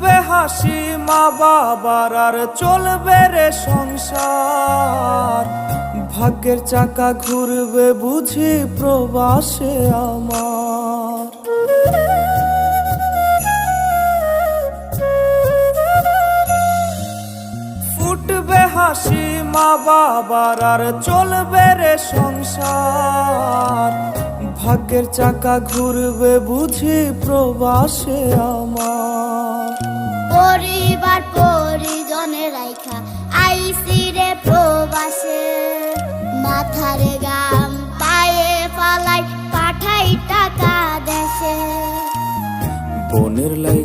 ফুটবে হাসি মা বাবার আর চলবে রে সংসার, ভাগ্যের চাকা ঘুরবে বুঝি প্রবাসে আমার। ফুটবে হাসি মা বাবার আর চলবে রে সংসার, ভাগ্যের চাকা ঘুরবে বুঝি প্রবাসে আমার। পরিবার পরিজনে রাইখা আইসি রে প্রবাসে, মাথারে গাম পায়ে ফালাই পাঠাই টাকা দেশে। বোনের লাইগা